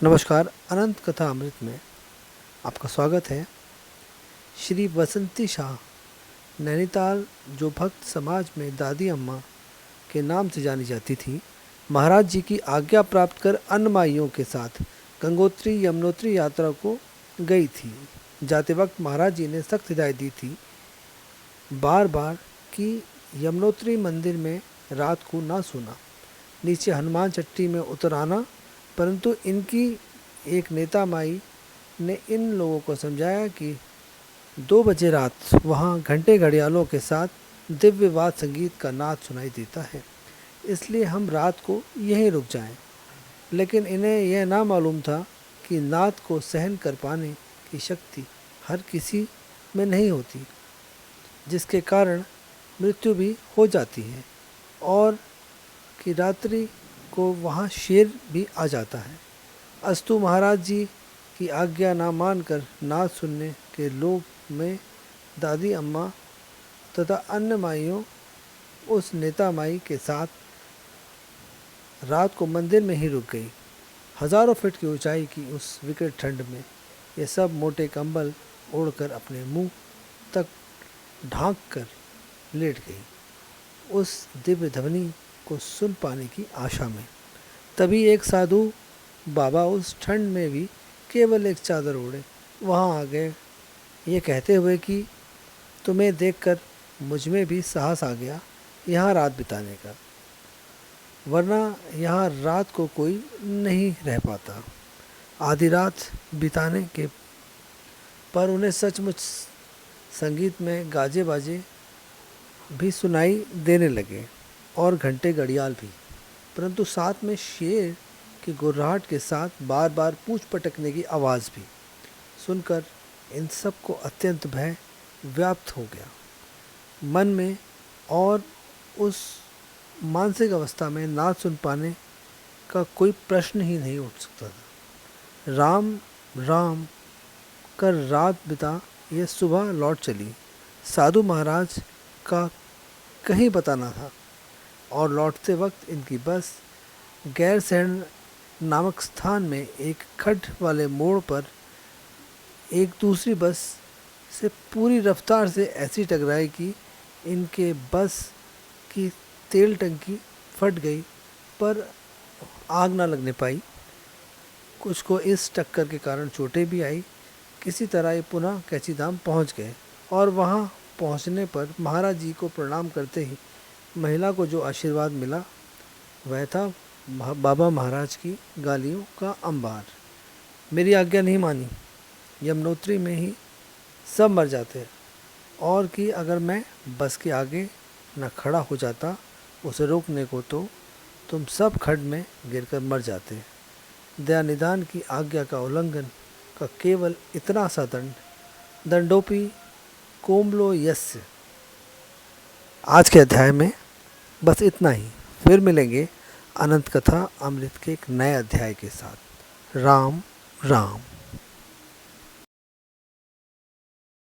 नमस्कार। अनंत कथा अमृत में आपका स्वागत है। श्री बसंती शाह नैनीताल, जो भक्त समाज में दादी अम्मा के नाम से जानी जाती थी, महाराज जी की आज्ञा प्राप्त कर अन्नमाइयों के साथ गंगोत्री यमुनोत्री यात्रा को गई थी। जाते वक्त महाराज जी ने सख्त हिदायत दी थी बार बार कि यमुनोत्री मंदिर में रात को ना सोना, नीचे हनुमान चट्टी में उतर आना। परंतु इनकी एक नेता माई ने इन लोगों को समझाया कि 2 बजे रात वहाँ घंटे घड़ियालों के साथ दिव्य वाद संगीत का नाद सुनाई देता है, इसलिए हम रात को यहीं रुक जाएं। लेकिन इन्हें यह ना मालूम था कि नाद को सहन कर पाने की शक्ति हर किसी में नहीं होती, जिसके कारण मृत्यु भी हो जाती है और कि रात्रि को वहाँ शेर भी आ जाता है। अस्तु महाराज जी की आज्ञा ना मानकर नाद सुनने के लोभ में दादी अम्मा तथा अन्य माइयों उस नेता माई के साथ रात को मंदिर में ही रुक गई। हजारों फीट की ऊंचाई की उस विकट ठंड में ये सब मोटे कंबल ओढ़कर अपने मुंह तक ढांक कर लेट गई, उस दिव्य ध्वनि को सुन पाने की आशा में। तभी एक साधु बाबा उस ठंड में भी केवल एक चादर ओढ़े वहाँ आ गए, ये कहते हुए कि तुम्हें देखकर मुझ में भी साहस आ गया यहाँ रात बिताने का, वरना यहाँ रात को कोई नहीं रह पाता। आधी रात बिताने के पर उन्हें सचमुच संगीत में गाजे बाजे भी सुनाई देने लगे और घंटे घड़ियाल भी, परंतु साथ में शेर की गुर्राहट के साथ बार बार पूंछ पटकने की आवाज़ भी। सुनकर इन सब को अत्यंत भय व्याप्त हो गया मन में, और उस मानसिक अवस्था में नाद सुन पाने का कोई प्रश्न ही नहीं उठ सकता था। राम राम कर रात बिता ये सुबह लौट चली। साधु महाराज का कहीं पता न था और लौटते वक्त इनकी बस गैरसैंण नामक स्थान में एक खड्ड वाले मोड़ पर एक दूसरी बस से पूरी रफ्तार से ऐसी टकराई कि इनके बस की तेल टंकी फट गई, पर आग ना लगने पाई। कुछ को इस टक्कर के कारण चोटें भी आई। किसी तरह ये पुनः कैचीधाम पहुंच गए और वहां पहुंचने पर महाराज जी को प्रणाम करते ही महिला को जो आशीर्वाद मिला वह था बाबा महाराज की गालियों का अंबार। मेरी आज्ञा नहीं मानी, यमुनोत्री में ही सब मर जाते, और कि अगर मैं बस के आगे न खड़ा हो जाता उसे रोकने को तो तुम सब खड्ड में गिरकर मर जाते। दया निदान की आज्ञा का उल्लंघन का केवल इतना सा दंड, दंडोपि कोमलो यस्य। आज के अध्याय में बस इतना ही। फिर मिलेंगे अनंत कथा अमृत के एक नए अध्याय के साथ। राम राम।